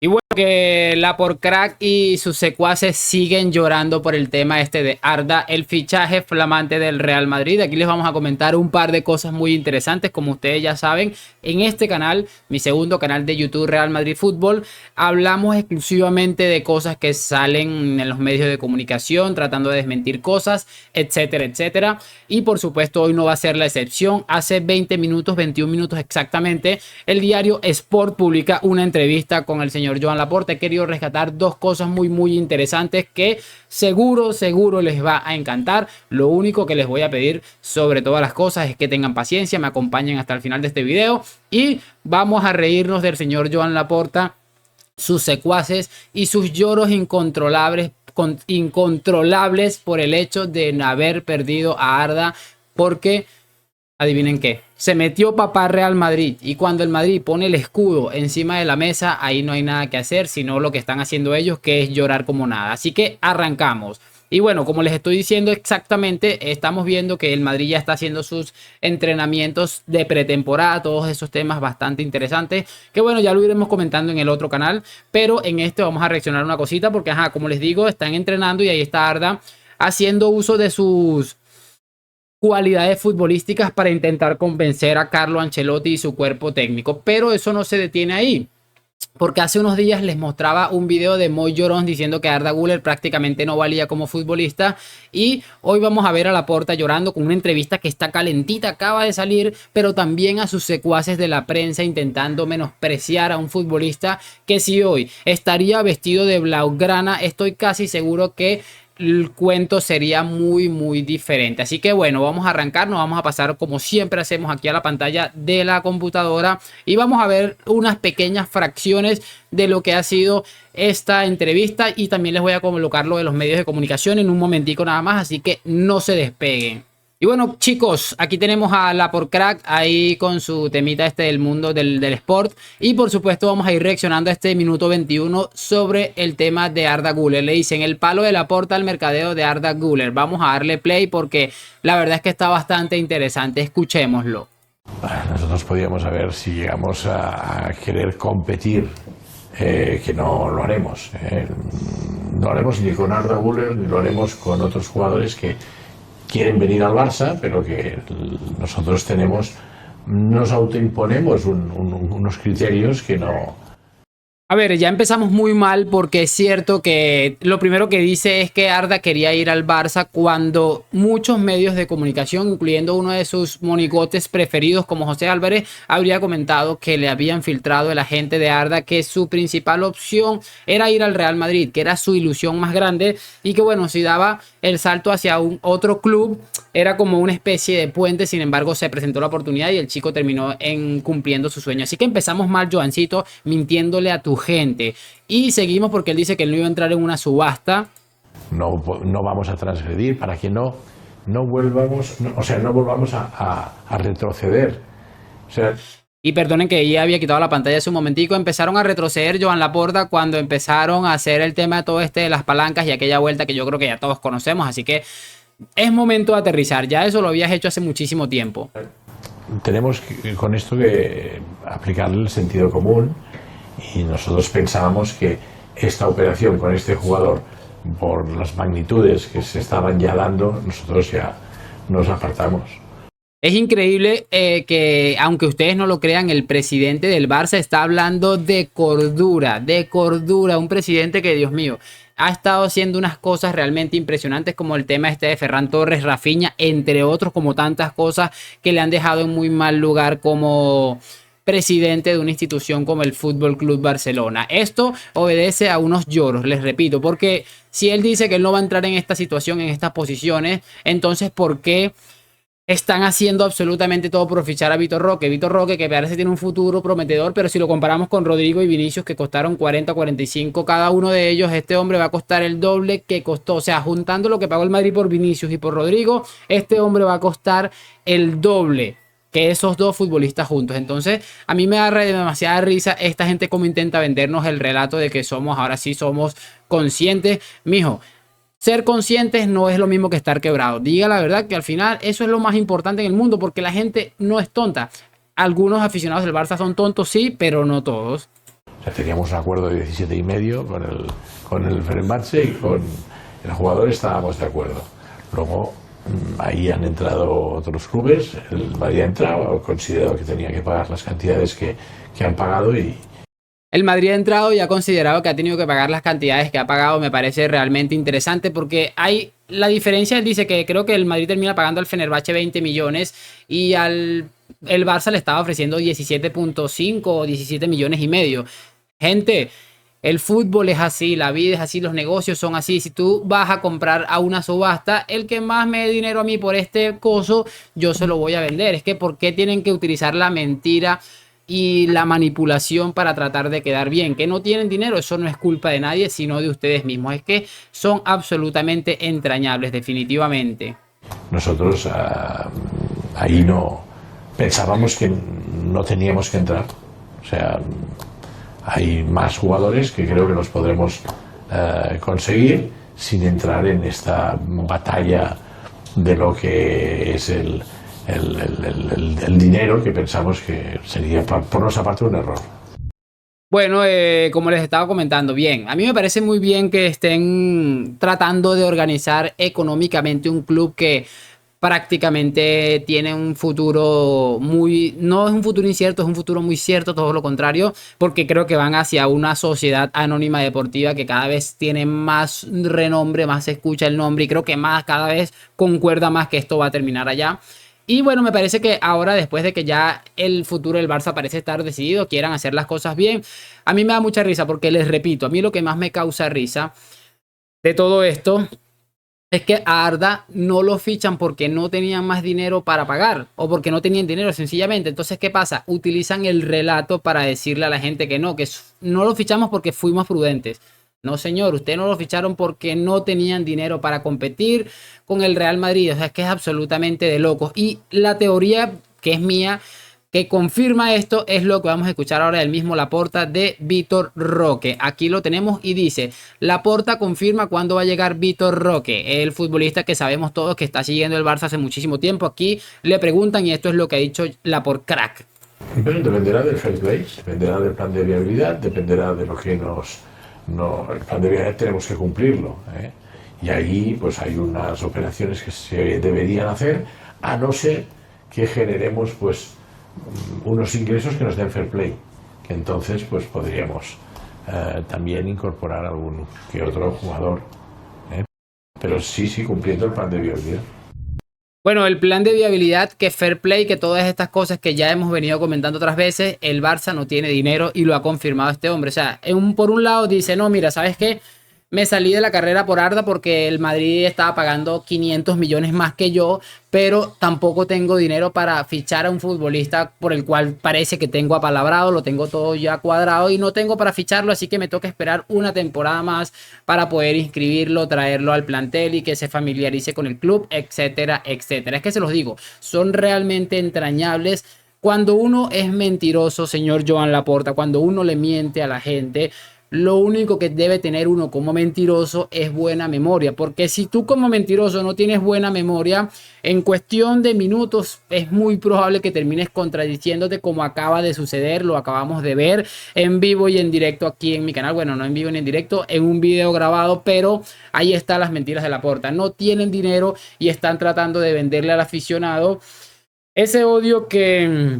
Y bueno, que la por crack y sus secuaces siguen llorando por el tema este de Arda, el fichaje flamante del Real Madrid. Aquí les vamos a comentar un par de cosas muy interesantes. Como ustedes ya saben, en este canal, mi segundo canal de YouTube, Real Madrid Fútbol, hablamos exclusivamente de cosas que salen en los medios de comunicación, tratando de desmentir cosas, etcétera, etcétera. Y por supuesto, hoy no va a ser la excepción. Hace 20 minutos, 21 minutos exactamente, el diario Sport publica una entrevista con el señor Joan Laporta. He querido rescatar dos cosas muy interesantes que seguro les va a encantar. Lo único que les voy a pedir sobre todas las cosas es que tengan paciencia, me acompañen hasta el final de este video y vamos a reírnos del señor Joan Laporta, sus secuaces y sus lloros incontrolables por el hecho de haber perdido a Arda, porque adivinen qué, se metió papá Real Madrid, y cuando el Madrid pone el escudo encima de la mesa, ahí no hay nada que hacer, sino lo que están haciendo ellos, que es llorar como nada. Así que arrancamos. Y bueno, como les estoy diciendo exactamente, estamos viendo que el Madrid ya está haciendo sus entrenamientos de pretemporada, todos esos temas bastante interesantes, que bueno, ya lo iremos comentando en el otro canal, pero en este vamos a reaccionar a una cosita, porque ajá, como les digo, están entrenando y ahí está Arda haciendo uso de sus cualidades futbolísticas para intentar convencer a Carlo Ancelotti y su cuerpo técnico, pero eso no se detiene ahí, porque hace unos días les mostraba un video de Moy Llorón diciendo que Arda Güler prácticamente no valía como futbolista, y hoy vamos a ver a Laporta llorando con una entrevista que está calentita, acaba de salir, pero también a sus secuaces de la prensa intentando menospreciar a un futbolista que si hoy estaría vestido de blaugrana, estoy casi seguro que el cuento sería muy diferente. Así que bueno, vamos a arrancar, nos vamos a pasar como siempre hacemos aquí a la pantalla de la computadora y vamos a ver unas pequeñas fracciones de lo que ha sido esta entrevista, y también les voy a colocar lo de los medios de comunicación en un momentico nada más, así que no se despeguen. Y bueno, chicos, aquí tenemos a la por crack ahí con su temita este del mundo del sport. Y por supuesto vamos a ir reaccionando a este minuto 21 sobre el tema de Arda Güler. Le dicen el palo de Laporta al mercadeo de Arda Güler. Vamos a darle play porque la verdad es que está bastante interesante. Escuchémoslo. Nosotros podríamos saber si llegamos a querer competir, que no lo haremos. No lo haremos ni con Arda Güler, ni lo haremos con otros jugadores que quieren venir al Barça, pero que nosotros nos autoimponemos unos criterios que no. A ver, ya empezamos muy mal, porque es cierto que lo primero que dice es que Arda quería ir al Barça cuando muchos medios de comunicación, incluyendo uno de sus monigotes preferidos como José Álvarez, habría comentado que le habían filtrado el agente de Arda que su principal opción era ir al Real Madrid, que era su ilusión más grande, y que bueno, si daba el salto hacia un otro club era como una especie de puente. Sin embargo, se presentó la oportunidad y el chico terminó cumpliendo su sueño. Así que empezamos mal, Joancito, mintiéndole a tu gente. Y seguimos porque él dice que él no iba a entrar en una subasta. No vamos a transgredir para que no volvamos, no volvamos a retroceder. O sea, y perdonen que ya había quitado la pantalla hace un momentico. Empezaron a retroceder Joan Laporta cuando empezaron a hacer el tema de todo este de las palancas y aquella vuelta que yo creo que ya todos conocemos. Así que es momento de aterrizar. Ya eso lo habías hecho hace muchísimo tiempo. Tenemos con esto que aplicar el sentido común, y nosotros pensábamos que esta operación con este jugador, por las magnitudes que se estaban ya dando, nosotros ya nos apartamos. Es increíble que, aunque ustedes no lo crean, el presidente del Barça está hablando de cordura, un presidente que, Dios mío, ha estado haciendo unas cosas realmente impresionantes, como el tema este de Ferran Torres, Rafinha, entre otros, como tantas cosas que le han dejado en muy mal lugar como presidente de una institución como el Fútbol Club Barcelona. Esto obedece a unos lloros, les repito, porque si él dice que él no va a entrar en esta situación, en estas posiciones, entonces ¿por qué están haciendo absolutamente todo por fichar a Vitor Roque? Vitor Roque, que parece tiene un futuro prometedor, pero si lo comparamos con Rodrigo y Vinicius, que costaron 40, 45 cada uno de ellos, este hombre va a costar el doble que costó. O sea, juntando lo que pagó el Madrid por Vinicius y por Rodrigo, este hombre va a costar el doble que esos dos futbolistas juntos. Entonces a mí me da demasiada risa esta gente como intenta vendernos el relato de que ahora sí somos conscientes. Mijo, ser conscientes no es lo mismo que estar quebrado. Diga la verdad, que al final eso es lo más importante en el mundo, porque la gente no es tonta. Algunos aficionados del Barça son tontos, sí, pero no todos. O teníamos un acuerdo de 17,5 con el Fenerbahce, y con el jugador estábamos de acuerdo. Luego ahí han entrado otros clubes, el Madrid ha entrado, considerado que tenía que pagar las cantidades que han pagado, y el Madrid ha entrado y ha considerado que ha tenido que pagar las cantidades que ha pagado. Me parece realmente interesante porque hay la diferencia. Él dice que creo que el Madrid termina pagando al Fenerbahce 20 millones y el Barça le estaba ofreciendo 17,5 o 17 millones y medio. Gente, el fútbol es así, la vida es así, los negocios son así. Si tú vas a comprar a una subasta, el que más me dé dinero a mí por este coso, yo se lo voy a vender. Es que ¿por qué tienen que utilizar la mentira y la manipulación para tratar de quedar bien? Que no tienen dinero, eso no es culpa de nadie, sino de ustedes mismos. Es que son absolutamente entrañables, definitivamente. nosotros ahí no pensábamos que no teníamos que entrar. O sea, hay más jugadores que creo que los podremos conseguir sin entrar en esta batalla de lo que es el dinero, que pensamos que sería por nuestra parte un error. Bueno, como les estaba comentando, bien, a mí me parece muy bien que estén tratando de organizar económicamente un club que prácticamente tiene un futuro muy, no es un futuro incierto, es un futuro muy cierto, todo lo contrario, porque creo que van hacia una sociedad anónima deportiva que cada vez tiene más renombre, más se escucha el nombre, y creo que más, cada vez concuerda más que esto va a terminar allá. Y bueno, me parece que ahora, después de que ya el futuro del Barça parece estar decidido, quieran hacer las cosas bien. A mí me da mucha risa porque, les repito, a mí lo que más me causa risa de todo esto es que a Arda no lo fichan porque no tenían más dinero para pagar o porque no tenían dinero, sencillamente. Entonces, ¿qué pasa? Utilizan el relato para decirle a la gente que no lo fichamos porque fuimos prudentes. No, señor, ustedes no lo ficharon porque no tenían dinero para competir con el Real Madrid. O sea, es que es absolutamente de locos. Y la teoría que es mía, que confirma esto, es lo que vamos a escuchar ahora del mismo Laporta, de Vitor Roque. Aquí lo tenemos y dice: Laporta confirma cuándo va a llegar Vitor Roque, el futbolista que sabemos todos que está siguiendo el Barça hace muchísimo tiempo. Aquí le preguntan y esto es lo que ha dicho Laporta, crack. Pero dependerá del fair play, dependerá del plan de viabilidad, dependerá de lo que el plan de viabilidad tenemos que cumplirlo, ¿eh? Y ahí pues hay unas operaciones que se deberían hacer, a no ser que generemos pues unos ingresos que nos den fair play, que entonces pues podríamos también incorporar algún que otro jugador, ¿eh? Pero sí cumpliendo el plan de viabilidad. Bueno, el plan de viabilidad, que fair play, que todas estas cosas que ya hemos venido comentando otras veces, el Barça no tiene dinero y lo ha confirmado este hombre. O sea, por un lado dice, no, mira, ¿sabes qué? Me salí de la carrera por Arda porque el Madrid estaba pagando 500 millones más que yo, pero tampoco tengo dinero para fichar a un futbolista por el cual parece que tengo apalabrado, lo tengo todo ya cuadrado y no tengo para ficharlo, así que me toca esperar una temporada más para poder inscribirlo, traerlo al plantel y que se familiarice con el club, etcétera, etcétera. Es que se los digo, son realmente entrañables. Cuando uno es mentiroso, señor Joan Laporta, cuando uno le miente a la gente, lo único que debe tener uno como mentiroso es buena memoria, porque si tú como mentiroso no tienes buena memoria, en cuestión de minutos es muy probable que termines contradiciéndote, como acaba de suceder, lo acabamos de ver en vivo y en directo aquí en mi canal. Bueno, no en vivo ni en directo, en un video grabado, pero ahí están las mentiras de Laporta. No tienen dinero y están tratando de venderle al aficionado ese odio que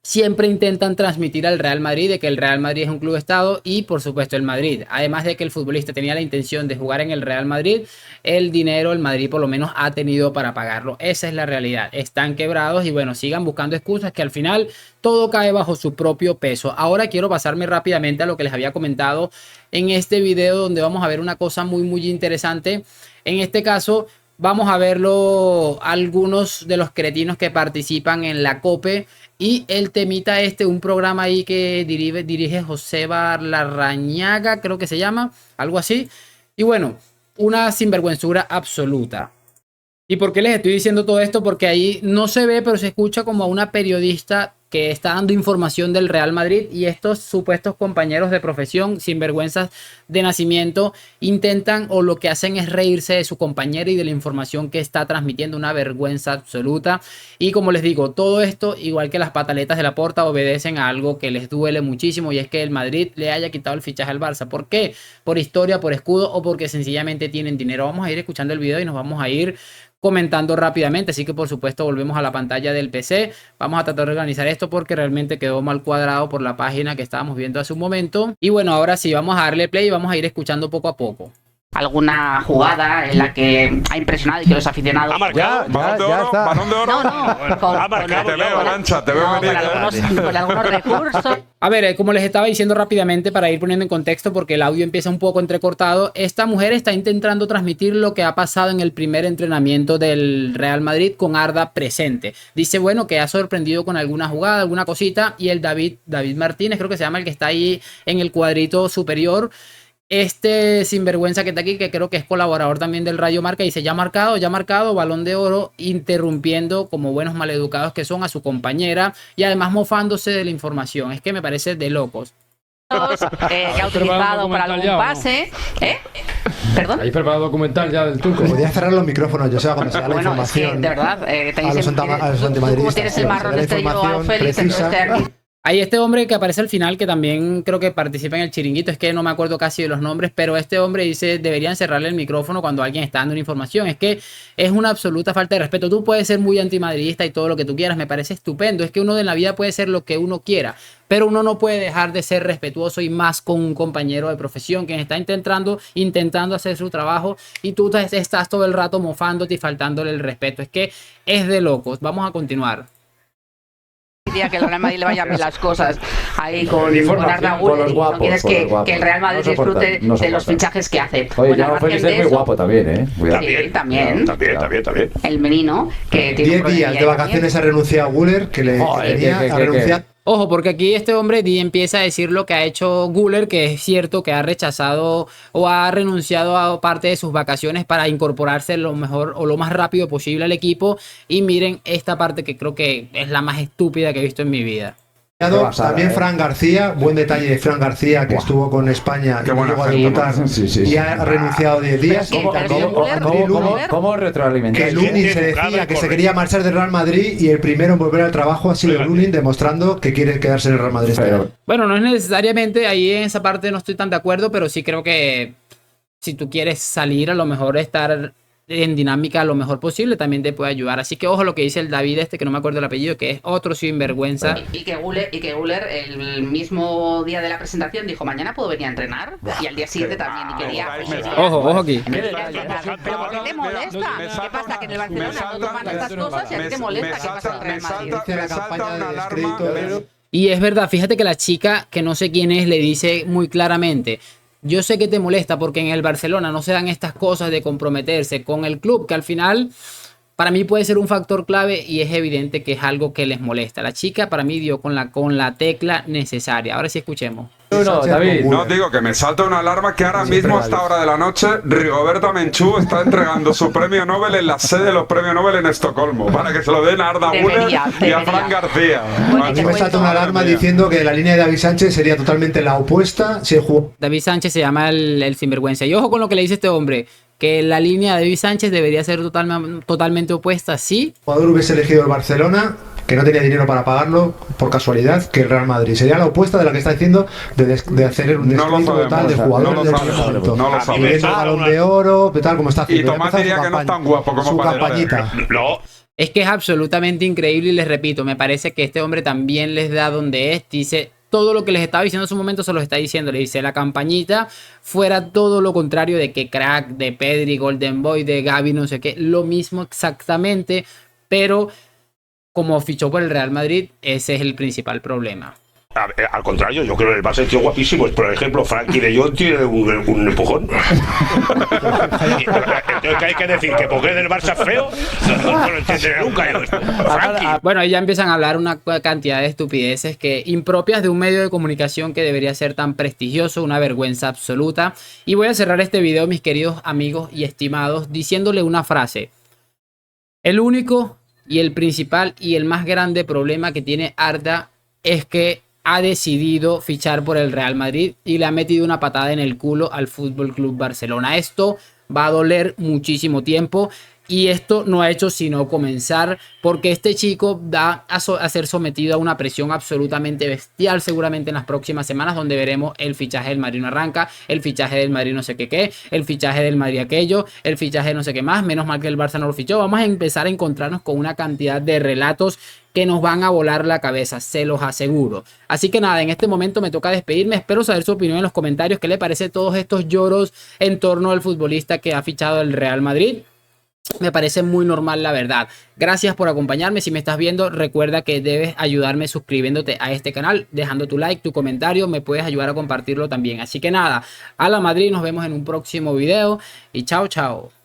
siempre intentan transmitir al Real Madrid, de que el Real Madrid es un club estado, y por supuesto el Madrid, además de que el futbolista tenía la intención de jugar en el Real Madrid, el dinero el Madrid por lo menos ha tenido para pagarlo. Esa es la realidad, están quebrados y bueno, sigan buscando excusas, que al final todo cae bajo su propio peso. Ahora quiero pasarme rápidamente a lo que les había comentado en este video, donde vamos a ver una cosa muy interesante. En este caso vamos a verlo algunos de los cretinos que participan en la COPE y el temita un programa ahí que dirige José Larrañaga, creo que se llama, algo así. Y bueno, una sinvergüenzura absoluta. ¿Y por qué les estoy diciendo todo esto? Porque ahí no se ve, pero se escucha como a una periodista que está dando información del Real Madrid, y estos supuestos compañeros de profesión, sinvergüenzas de nacimiento, intentan o lo que hacen es reírse de su compañero y de la información que está transmitiendo. Una vergüenza absoluta. Y como les digo, todo esto, igual que las pataletas de Laporta, obedecen a algo que les duele muchísimo, y es que el Madrid le haya quitado el fichaje al Barça. ¿Por qué? Por historia, por escudo o porque sencillamente tienen dinero. Vamos a ir escuchando el video y nos vamos a ir comentando rápidamente, así que por supuesto volvemos a la pantalla del PC. Vamos a tratar de organizar esto porque realmente quedó mal cuadrado por la página que estábamos viendo hace un momento. Y bueno, ahora sí, vamos a darle play y vamos a ir escuchando poco a poco. Alguna jugada en la que ha impresionado y que los aficionados... ¿Ha marcado? ¿Balón de oro? ¿Balón de oro? No, Te veo, Arancha, te veo venir. con algunos recursos. A ver, como les estaba diciendo rápidamente para ir poniendo en contexto porque el audio empieza un poco entrecortado, esta mujer está intentando transmitir lo que ha pasado en el primer entrenamiento del Real Madrid con Arda presente. Dice, bueno, que ha sorprendido con alguna jugada, alguna cosita, y el David Martínez, creo que se llama, el que está ahí en el cuadrito superior, este sinvergüenza que está aquí, que creo que es colaborador también del Rayo Marca, dice ya marcado, Balón de Oro, interrumpiendo como buenos maleducados que son a su compañera y además mofándose de la información. Es que me parece de locos. Que ha utilizado para algún pase. ¿Perdón? ¿Habéis preparado documental ya del turco? Podía cerrar los micrófonos, yo sé, cuando se da la información. Es que, de verdad, a los antimadridistas. Tú tienes el marrón este yo, Félix, entonces aquí. Hay este hombre que aparece al final que también creo que participa en el chiringuito, es que no me acuerdo casi de los nombres, pero este hombre dice deberían cerrarle el micrófono cuando alguien está dando una información. Es que es una absoluta falta de respeto. Tú puedes ser muy antimadridista y todo lo que tú quieras, me parece estupendo. Es que uno de la vida puede ser lo que uno quiera, pero uno no puede dejar de ser respetuoso y más con un compañero de profesión que está intentando hacer su trabajo y tú estás todo el rato mofándote y faltándole el respeto. Es que es de locos. Vamos a continuar. Que el Real Madrid le vaya a ver las cosas ahí con Arda Güler, y no quieres que el Real Madrid disfrute de los fichajes que hace. Oye, ya Félix es muy guapo también, ¿eh? Sí, también. El menino que tiene 10 días de vacaciones ha renunciado a Güler, que le tenía a renunciar. Ojo, porque aquí este hombre empieza a decir lo que ha hecho Güler, que es cierto que ha rechazado o ha renunciado a parte de sus vacaciones para incorporarse lo mejor o lo más rápido posible al equipo. Y miren esta parte que creo que es la más estúpida que he visto en mi vida. También Fran García, buen detalle de Fran García, que estuvo con España y llegó a debutar y ha renunciado 10 días. ¿Cómo retroalimentar? Que Lunin se decía que se quería marchar del Real Madrid y el primero en volver al trabajo ha sido Lunin, demostrando que quiere quedarse en el Real Madrid. Bueno, no es necesariamente, ahí en esa parte no estoy tan de acuerdo, pero sí creo que si tú quieres salir, a lo mejor estar en dinámica lo mejor posible también te puede ayudar. Así que ojo lo que dice el David que no me acuerdo el apellido, que es otro sinvergüenza. Y que Güler el mismo día de la presentación dijo mañana puedo venir a entrenar, y al día siguiente también, y quería ojo aquí. Pero ¿por qué te molesta? ¿Qué pasa? Que en el Barcelona no toman estas cosas y a ti te molesta que pasa en el Real Madrid. Dice la campaña de descrédito. Y es verdad, fíjate que la chica, que no sé quién es, le dice muy claramente: yo sé que te molesta porque en el Barcelona no se dan estas cosas de comprometerse con el club, que al final para mí puede ser un factor clave, y es evidente que es algo que les molesta. La chica para mí dio con la tecla necesaria. Ahora sí escuchemos. David. No, digo que me salta una alarma que ahora mismo a esta hora de la noche Rigoberta Menchú está entregando su premio Nobel en la sede de los premios Nobel en Estocolmo para que se lo den a Arda Güler y a Fran García. Me salta una alarma diciendo que la línea de David Sánchez sería totalmente la opuesta si el jugador... David Sánchez se llama el sinvergüenza. Y ojo con lo que le dice este hombre, que la línea de David Sánchez debería ser totalmente opuesta, sí. El jugador hubiese elegido el Barcelona, que no tenía dinero para pagarlo, por casualidad, que el Real Madrid. Sería la opuesta de la que está diciendo de hacer un descuento total de jugadores del momento. No lo sabemos. Y el Balón de Oro, tal como está haciendo. Y Tomás diría que no es tan guapo como su parece. campañita. Es que es absolutamente increíble y les repito, me parece que este hombre también les da donde es. Dice todo lo que les estaba diciendo en su momento, se lo está diciendo. Le dice la campañita fuera todo lo contrario de que crack, de Pedri, Golden Boy, de Gavi, no sé qué. Lo mismo exactamente, pero como fichó por el Real Madrid, ese es el principal problema. Al contrario, yo creo que el Barça es tío guapísimo. Por ejemplo, Frankie de Jong tiene un empujón. Entonces, ¿qué hay que decir? ¿Que porque es del Barça feo? No lo entenderé nunca yo. Frankie. Bueno, ahí ya empiezan a hablar una cantidad de estupideces que impropias de un medio de comunicación que debería ser tan prestigioso, una vergüenza absoluta. Y voy a cerrar este video, mis queridos amigos y estimados, diciéndole una frase. El único Y el principal y el más grande problema que tiene Arda es que ha decidido fichar por el Real Madrid y le ha metido una patada en el culo al Fútbol Club Barcelona. Esto va a doler muchísimo tiempo. Y esto no ha hecho sino comenzar, porque este chico va a ser sometido a una presión absolutamente bestial seguramente en las próximas semanas, donde veremos el fichaje del Madrid no arranca, el fichaje del Madrid no sé qué, el fichaje del Madrid aquello, el fichaje no sé qué más. Menos mal que el Barça no lo fichó. Vamos a empezar a encontrarnos con una cantidad de relatos que nos van a volar la cabeza, se los aseguro. Así que nada, en este momento me toca despedirme. Espero saber su opinión en los comentarios. ¿Qué le parece todos estos lloros en torno al futbolista que ha fichado el Real Madrid? Me parece muy normal, la verdad. Gracias por acompañarme. Si me estás viendo, recuerda que debes ayudarme suscribiéndote a este canal, dejando tu like, tu comentario. Me puedes ayudar a compartirlo también. Así que nada, a la Madrid, nos vemos en un próximo video y chao, chao.